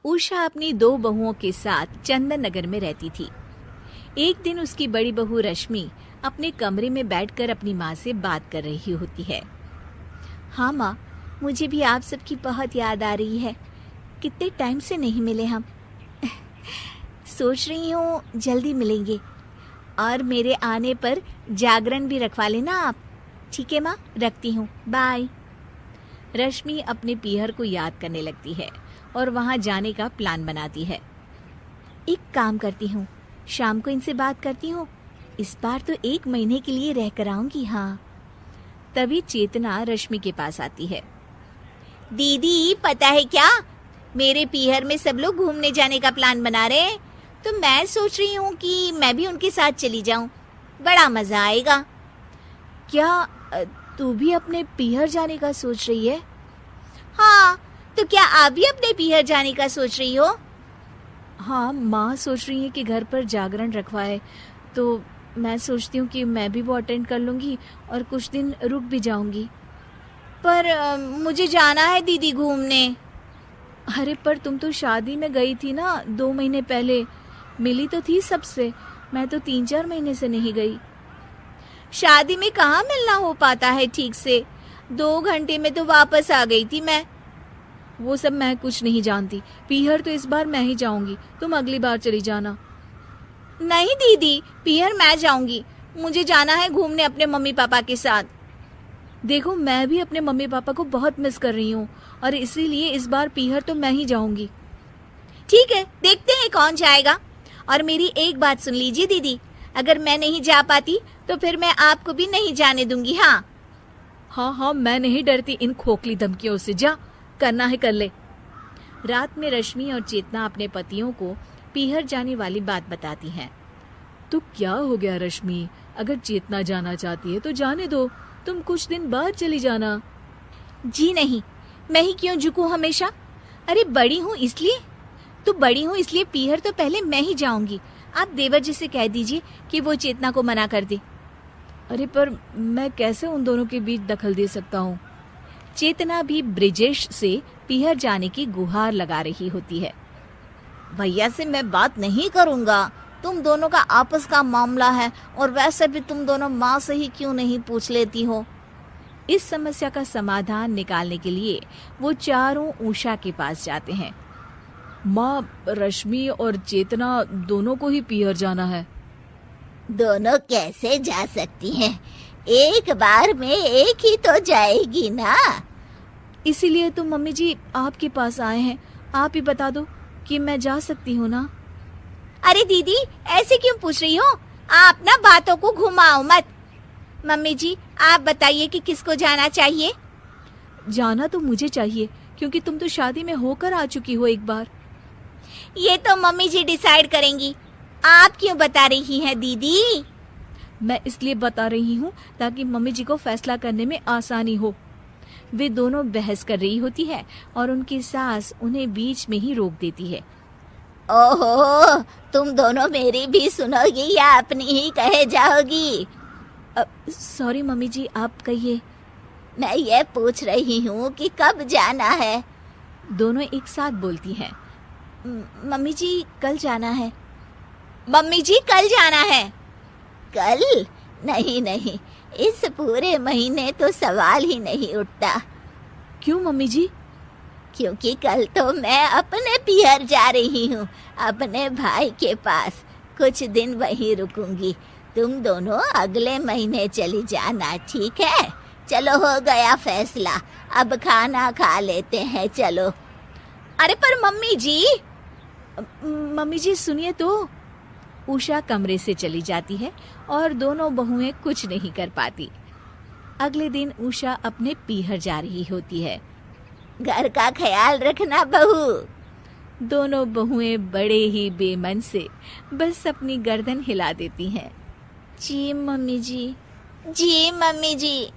उषा अपनी 2 बहुओं के साथ चंदन नगर में रहती थी। एक दिन उसकी बड़ी बहू रश्मि अपने कमरे में बैठकर अपनी माँ से बात कर रही होती है। हाँ माँ, मुझे भी आप सबकी बहुत याद आ रही है। कितने टाइम से नहीं मिले हम। सोच रही हूँ जल्दी मिलेंगे, और मेरे आने पर जागरण भी रखवा लेना आप। ठीक है माँ, रखती हूँ, बाय। रश्मि अपने पीहर को याद करने लगती है और वहाँ जाने का प्लान बनाती है। एक काम करती हूँ, शाम को इनसे बात करती हूँ। इस बार तो 1 महीने के लिए रह कर आऊंगी। हाँ। तभी चेतना रश्मि के पास आती है। दीदी, पता है क्या, मेरे पीहर में सब लोग घूमने जाने का प्लान बना रहे हैं, तो मैं सोच रही हूँ कि मैं भी उनके साथ चली जाऊं। बड़ा मजा आएगा। क्या तू भी अपने पीहर जाने का सोच रही है? हाँ, तो क्या आप भी अपने पीहर जाने का सोच रही हो? हाँ, माँ सोच रही है कि घर पर जागरण रखवाए, तो मैं सोचती हूँ कि मैं भी वो अटेंड कर लूँगी और कुछ दिन रुक भी जाऊँगी। पर मुझे जाना है दीदी घूमने। अरे पर तुम तो शादी में गई थी ना 2 महीने पहले, मिली तो थी सबसे। मैं तो 3-4 महीने से नहीं गई। शादी में कहाँ मिलना हो पाता है ठीक से। 2 घंटे में तो वापस आ गई थी मैं। वो सब मैं कुछ नहीं जानती। पीहर तो इस बार मैं ही जाऊंगी, तुम अगली बार चली जाना। नहीं दीदी, पीहर मैं जाऊंगी। मुझे जाना है घूमने अपने मम्मी पापा के साथ। देखो, मैं भी अपने मम्मी पापा को बहुत मिस कर रही हूँ, और इसीलिए इस बार पीहर तो मैं ही जाऊंगी। ठीक है, देखते हैं कौन जाएगा। और मेरी एक बात सुन लीजिए दीदी, अगर मैं नहीं जा पाती तो फिर मैं आपको भी नहीं जाने दूंगी। हाँ हाँ, मैं नहीं डरती इन खोखली धमकियों से। जा, करना है कर ले। रात में रश्मि और चेतना अपने पतियों को पीहर जाने वाली बात बताती हैं। तो क्या हो गया रश्मि, अगर चेतना जाना चाहती है तो जाने दो, तुम कुछ दिन बाद चली जाना। जी नहीं, मैं ही क्यों झुकूं हमेशा। अरे बड़ी हूँ इसलिए, तो बड़ी हूँ इसलिए पीहर तो पहले मैं ही जाऊंगी। आप देवर जी से कह दीजिए कि वो चेतना को मना कर दे। अरे पर मैं कैसे उन दोनों के बीच दखल दे सकता हूँ। चेतना भी ब्रिजेश से पीहर जाने की गुहार लगा रही होती है। भैया से मैं बात नहीं करूँगा, तुम दोनों का आपस का मामला है, और वैसे भी तुम दोनों माँ से ही क्यों नहीं पूछ लेती हो। इस समस्या का समाधान निकालने के लिए वो चारों उषा के पास जाते हैं। माँ, रश्मि और चेतना दोनों को ही पीहर जाना है। दोनों कैसे जा सकती हैं? एक बार में एक ही तो जाएगी ना। इसीलिए तो मम्मी जी आपके पास आए हैं। आप ही बता दो कि मैं जा सकती हूँ ना। अरे दीदी, ऐसे क्यों पूछ रही हो? आप ना बातों को घुमाओ मत। मम्मी जी, आप बताइए कि किसको जाना चाहिए। जाना तो मुझे चाहिए, क्योंकि तुम तो शादी में होकर आ चुकी हो एक बार। ये तो मम्मी जी डिसाइड करेंगी। आप क्यों बता रही हैं दीदी? मैं इसलिए बता रही हूँ ताकि मम्मी जी को फैसला करने में आसानी हो। वे दोनों बहस कर रही होती है और उनकी सास उन्हें बीच में ही रोक देती है। ओहो, तुम दोनों मेरी भी सुनोगी या अपनी ही कहे जाओगी? सॉरी मम्मी जी, आप कहिए। मैं ये पूछ रही हूँ कि कब जाना है। दोनों एक साथ बोलती हैं। मम्मी जी, कल जाना है। मम्मी जी, कल जाना है? कल? नहीं नहीं, इस पूरे महीने तो सवाल ही नहीं उठता। क्यों मम्मी जी? क्योंकि कल तो मैं अपने पीहर जा रही हूँ, अपने भाई के पास। कुछ दिन वहीं रुकूंगी। तुम दोनों अगले महीने चली जाना, ठीक है? चलो, हो गया फैसला। अब खाना खा लेते हैं, चलो। अरे पर मम्मी जी सुनिए तो। उषा कमरे से चली जाती है और दोनों बहुएं कुछ नहीं कर पाती। अगले दिन उषा अपने पीहर जा रही होती है। घर का ख्याल रखना बहू। दोनों बहुएं बड़े ही बेमन से बस अपनी गर्दन हिला देती हैं। जी मम्मी जी। जी मम्मी जी।